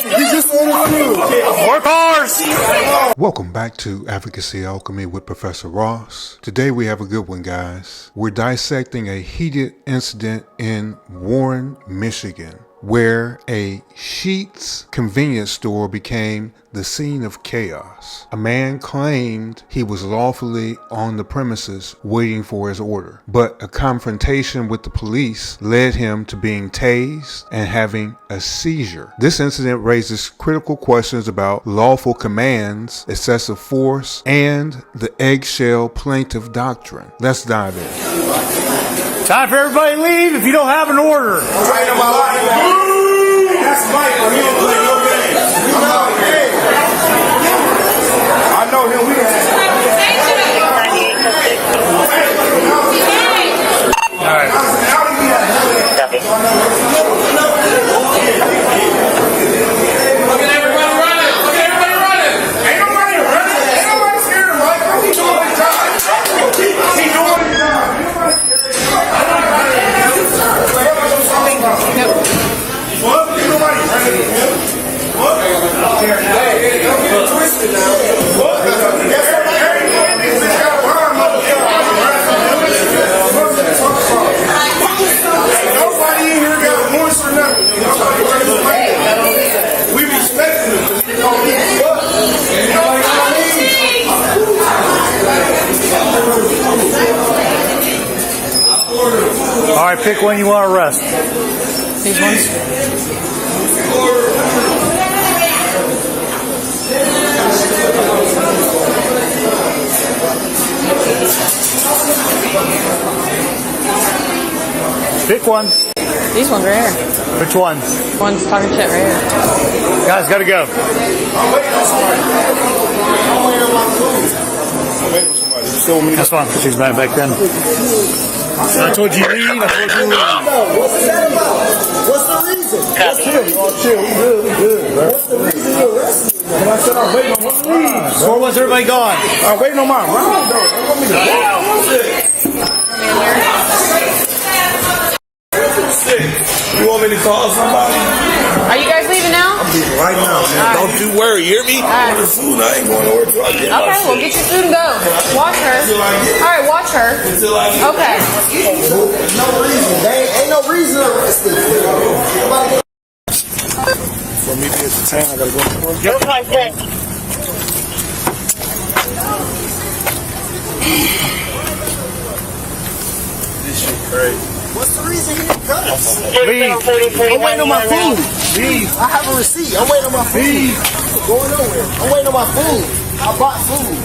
He just ordered food. More cars! Welcome back to Advocacy, Alchemy with Professor Ross. Today we have a good one, guys. We're dissecting a heated incident in Warren, Michigan, where a Sheetz convenience store became the scene of chaos. A man claimed he was lawfully on the premises waiting for his order, but a confrontation with the police led him to being tased and having a seizure. This incident raises critical questions about lawful commands, excessive force, and the eggshell plaintiff doctrine. Let's dive in. Time for everybody to leave if you don't have an order. That's Michael. He don't play no games. I know him. We had. All right. Look at everybody running. Look at everybody running. Ain't nobody running. Ain't nobody scared of Michael. He's doing his job. He's doing his job. What? Ain't nobody running. What? Hey, don't get twisted now. What? That's what everybody's got a bomb. Nobody in here got a voice or nothing. We respect them. All right, pick one you want to arrest. These ones? Pick one. These ones right here. Which one? One's talking shit right here. Guys, gotta go. That's fine. She's back then. I told you leave. I told you leave. What's that about? What's the reason? Let's chill. Chill. We good. Right? What's the reason you're arresting me? When I said I'm waiting on my leave. So where's everybody gone? I'm waiting on my round, though. Don't want me to You want me to call somebody? Are you guys leaving now? I'm leaving right now, man. Right. Don't you worry. You hear me? Right. Order food. I ain't going nowhere till I get my Okay, well, shit. get your food and go. Watch her. All right, watch her. Okay. No reason. Ain't no reason to arrest this. For me to get to 10, I gotta go to work. This shit crazy. What's the reason he didn't cut us? Leave. I'm waiting on my food. Leave. I have a receipt. I'm waiting on my food. Leave. Going nowhere. I'm waiting on my food. I bought food.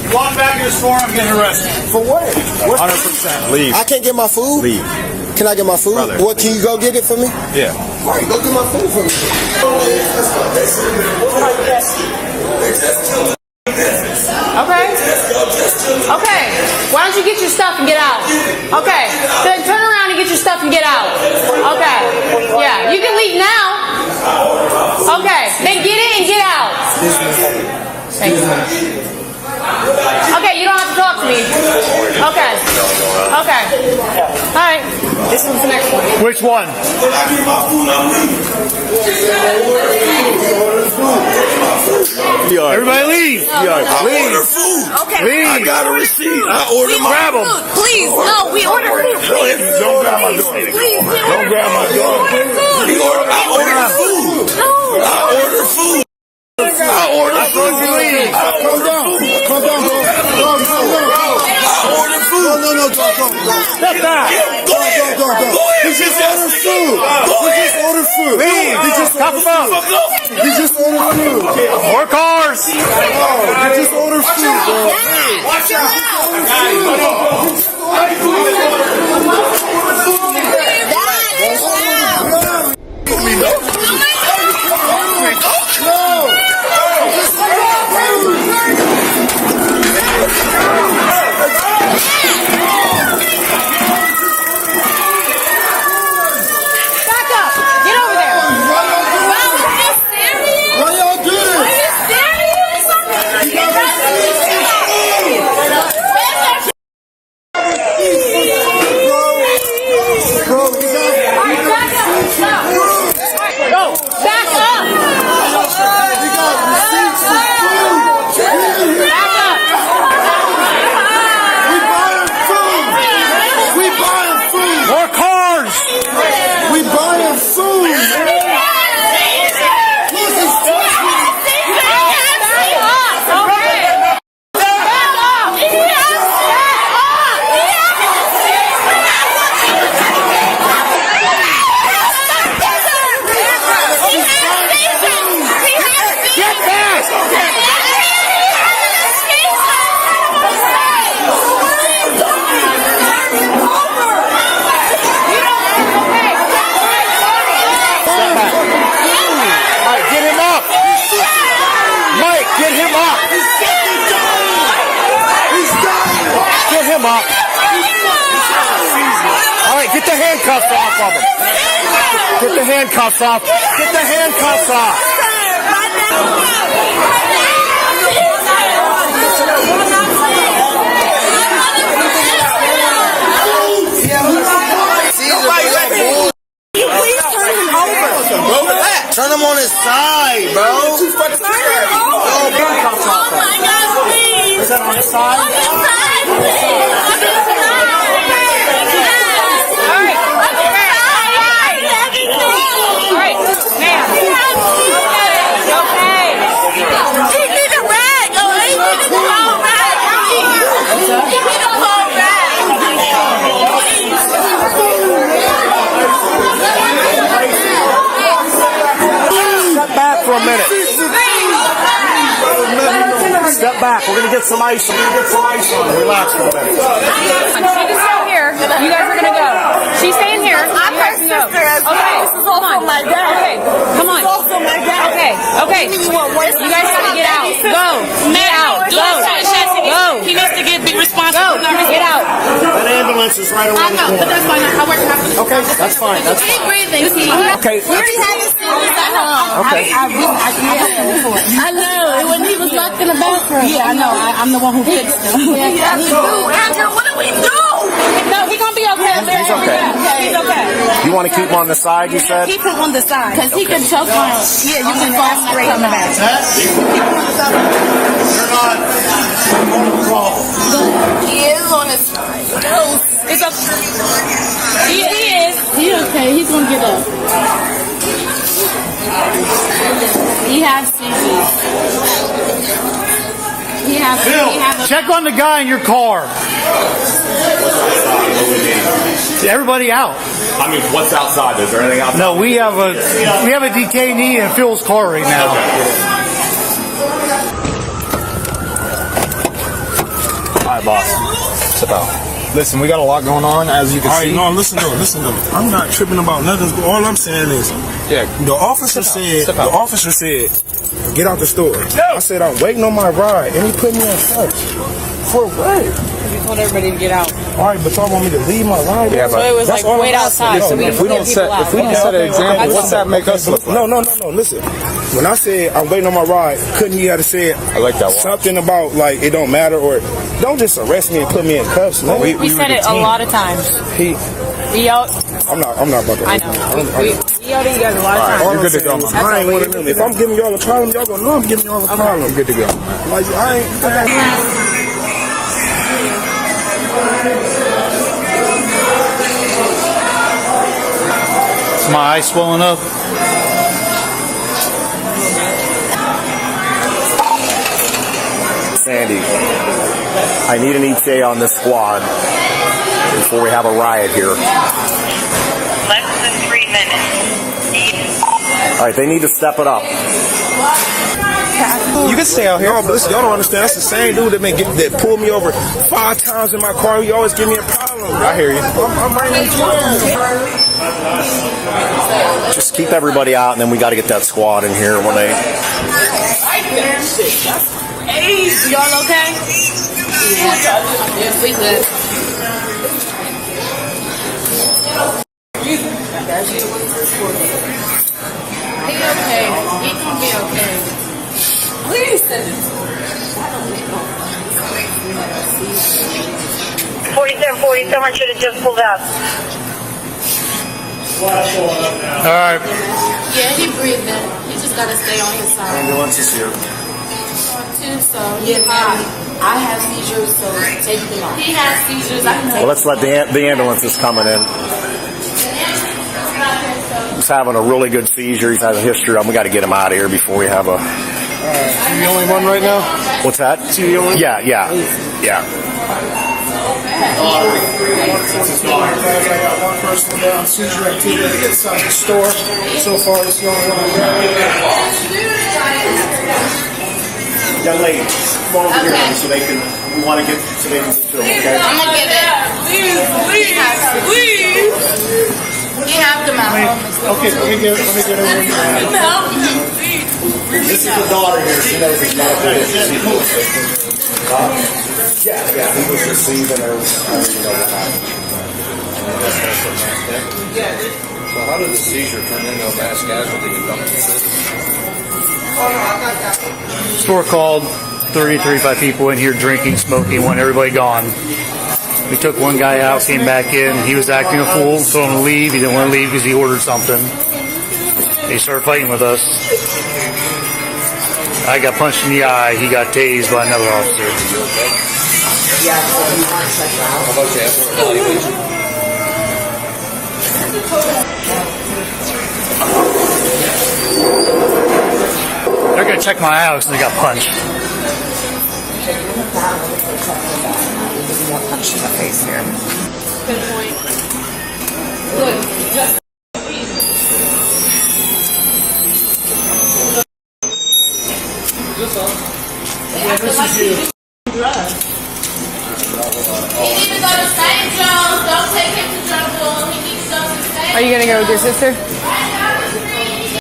You walk back in the store, I'm getting arrested. For what? 100%. Leave. I can't get my food? Leave. Can I get my food? Brother. What, can you go get it for me? Yeah. All right, go get my food for me. Okay. Okay. Why don't you get your stuff and get out? Okay. Then turn around and get your stuff and get out. Okay. Yeah. You can leave now. Okay. Then get it and get out. Thank you. Okay, you don't have to talk to me. Okay. Okay. All right. This one's the next one. Which one? Everybody leave. Leave. Okay. Leave. I got a receipt. I ordered my Grab 'em. Please, no, we order food. Don't grab my door. Please, Don't grab my door. I ordered food. I ordered food. I ordered food. Calm down. Calm down, bro. I ordered food. No. Step back. Go. He just ordered food. He just ordered food. Leave. He just Talk about. He just ordered food. More cars. He just ordered food, bro. Watch out. Get him up. He's fucking dying. He's dying. Get him up. All right, get the handcuffs off of him. Get the handcuffs off. Get the handcuffs off. Turn him on his side, bro. Oh my God, please. Is that on his side? On his side, please. All right, ma'am. Okay. He need a rag. Oh, he need a cold rag. He need a cold rag. Step back for a minute. Step back. We're gonna get some ice. We're gonna get some ice on. Relax for a minute. She can stay here. You guys are gonna go. She's staying here. I'm her sister as well. Okay. This is also my dad. Okay. Come on. This is also my dad. Okay. Okay. You guys gotta get out. Go. Get out. Go. Go. He needs to get responsible. Get out. That ambulance is right around the corner. That's fine. I work happy. Okay, that's fine. That's Keep fine. breathing. Okay. We already had this series at home. Okay. I know. When he was locked in the bathroom. Yeah, I know. I'm the one who fixed him. Andrew, what do we do? No, he's gonna be okay. He's okay. He's okay. You want to keep him on the side, you said? Keep him on the side. Because he can choke on. Yeah, you can fall straight on the back. He is on his side. It's okay. He is. He's okay. He's going to get up. He has seizures. He has Check on the guy in your car. Everybody out. I mean, what's outside? Is there anything outside? No, we have a detainee in Phil's car right now. All right, boss. Sit down. Listen, we got a lot going on, as you can see. No, listen to me. I'm not tripping about nothing. All I'm saying is, Yeah. the officer said, get out the store. No. I said, I'm waiting on my ride, and he put me on touch. For what? You told everybody to get out. All right, but y'all want me to leave my ride? Yeah, So it was That's like all wait I'm outside. asking. So we If we don't set an example, what's that make us look like? No. Listen, when I said I'm waiting on my ride, couldn't he have said I like that one. something about like it don't matter or don't just arrest me and put me in cuffs, man? We said it a lot of times. He, We yelled. I'm not about to. I know. We yelled at you guys a lot of times. All You're I'm good to saying go, is, man. I ain't one of them. If I'm giving y'all a problem, y'all gonna know I'm giving y'all a problem. You're good to go, man. Like I ain't. Is my eye swelling up? Sandy, I need an ETA on this squad before we have a riot here. Less than 3 minutes. All right, they need to step it up. You can stay out here, but listen, y'all don't understand. That's the same dude that pulled me over 5 times in my car. He always give me a problem. I hear you. I'm right in Just keep everybody out, and then we got to get that squad in here when they. Y'all okay? Yeah, we good. He's okay. He can be okay. Please send it. 4740, someone should have just pulled up. All right. Yeah, he breathing. He just got to stay on his side. Ambulance is here. So, yeah, I have seizures, so take them off. He has seizures. I can take Well, let's let the ambulance is coming in. He's having a really good seizure. He's had a history. We got to get him out of here before we have a. You the only one right now? What's that? Yeah. One person down, seizure activity inside the store. So far, it's the only one. Young lady, come on over here so they can. We want to get so they can film. Okay. I'm gonna get it. Please. You have them out. Okay, let me get over here. This is the daughter here. She knows it's not a good Yeah, he was receiving her. So how did the seizure turn into a mass casualty in Duncan City? Store called 35 people in here drinking, smoking, want everybody gone. We took one guy out, came back in. He was acting a fool, told him to leave. He didn't want to leave because he ordered something. They started fighting with us. I got punched in the eye. He got tased by another officer. How about you after evaluation? They're going to check my eye because they got punched. Punched in the face here. Good point. Look, just This is you. He needs to go to St. John's. Don't take him to Jungle. He needs to go to St. Are you gonna go with your sister?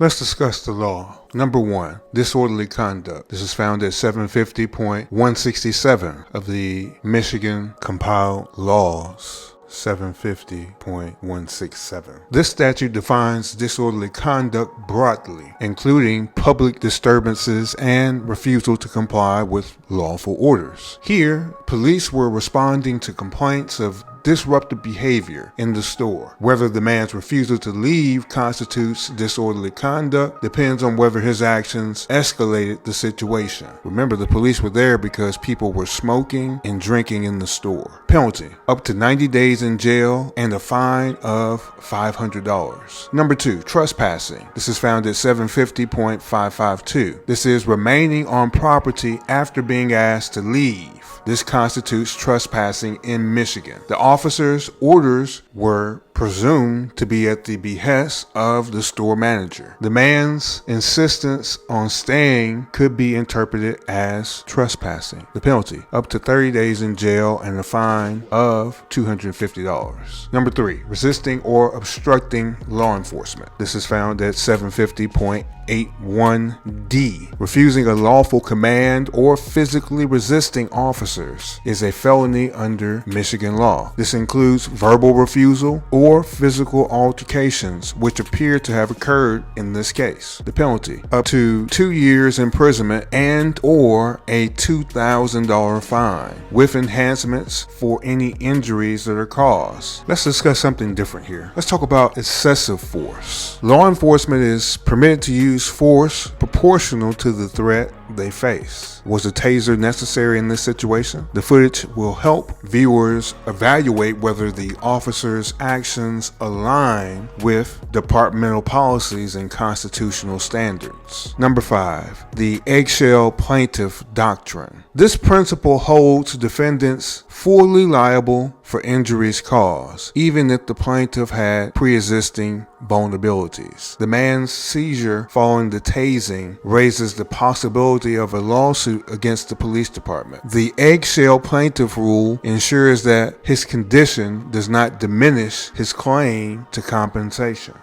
Let's discuss the law. Number 1, disorderly conduct. This is found at 750.167 of the Michigan Compiled Laws. 750.167. This statute defines disorderly conduct broadly, including public disturbances and refusal to comply with lawful orders. Here, police were responding to complaints of disruptive behavior in the store. Whether the man's refusal to leave constitutes disorderly conduct depends on whether his actions escalated the situation. Remember, the police were there because people were smoking and drinking in the store. Penalty: up to 90 days in jail and a fine of $500. Number 2, trespassing. This is found at 750.552. This is remaining on property after being asked to leave. This constitutes trespassing in Michigan. The officer's orders were presumed to be at the behest of the store manager. The man's insistence on staying could be interpreted as trespassing. The penalty: up to 30 days in jail and a fine of $250. Number 3, resisting or obstructing law enforcement. This is found at 750.81D. Refusing a lawful command or physically resisting officers is a felony under Michigan law. This includes verbal refusal or physical altercations which appear to have occurred in this case. The penalty: up to 2 years imprisonment and or a $2,000 fine with enhancements for any injuries that are caused. Let's discuss something different here. Let's talk about excessive force. Law enforcement is permitted to use force proportional to the threat they face. Was a taser necessary in this situation? The footage will help viewers evaluate whether the officer's actions align with departmental policies and constitutional standards. Number 5, the eggshell plaintiff doctrine. This principle holds defendants fully liable for injuries caused, even if the plaintiff had pre-existing vulnerabilities. The man's seizure following the tasing raises the possibility of a lawsuit against the police department. The eggshell plaintiff rule ensures that his condition does not diminish his claim to compensation.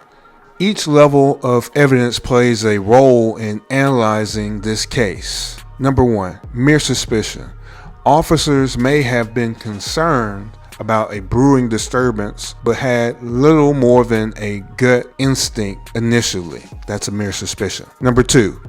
Each level of evidence plays a role in analyzing this case. Number 1, mere suspicion. Officers may have been concerned about a brewing disturbance, but had little more than a gut instinct initially. That's a mere suspicion. Number 2,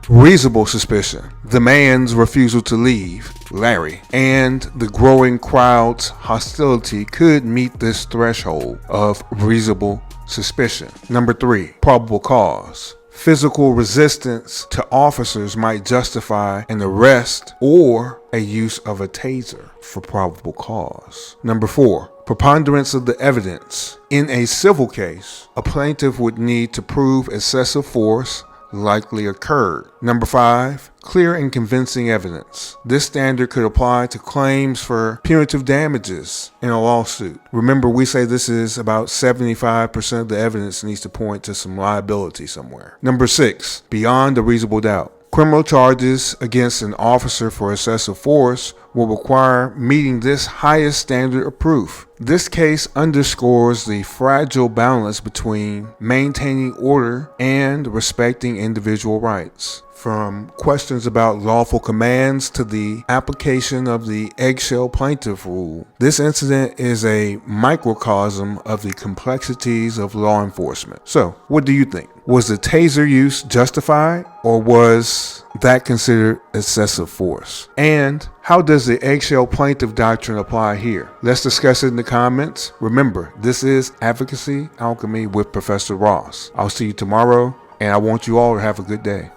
reasonable suspicion. The man's refusal to leave, Larry, and the growing crowd's hostility could meet this threshold of reasonable suspicion. Number 3, probable cause. Physical resistance to officers might justify an arrest or a use of a taser for probable cause. Number 4, preponderance of the evidence. In a civil case, a plaintiff would need to prove excessive force likely occurred. Number 5, clear and convincing evidence. This standard could apply to claims for punitive damages in a lawsuit. Remember, we say this is about 75% of the evidence needs to point to some liability somewhere. Number 6, beyond a reasonable doubt. Criminal charges against an officer for excessive force will require meeting this highest standard of proof. This case underscores the fragile balance between maintaining order and respecting individual rights. From questions about lawful commands to the application of the eggshell plaintiff rule, this incident is a microcosm of the complexities of law enforcement. So, what do you think? Was the taser use justified, or was that considered excessive force? And how does the eggshell plaintiff doctrine apply here? Let's discuss it in the comments. Remember, this is Advocacy Alchemy with Professor Ross. I'll see you tomorrow, and I want you all to have a good day.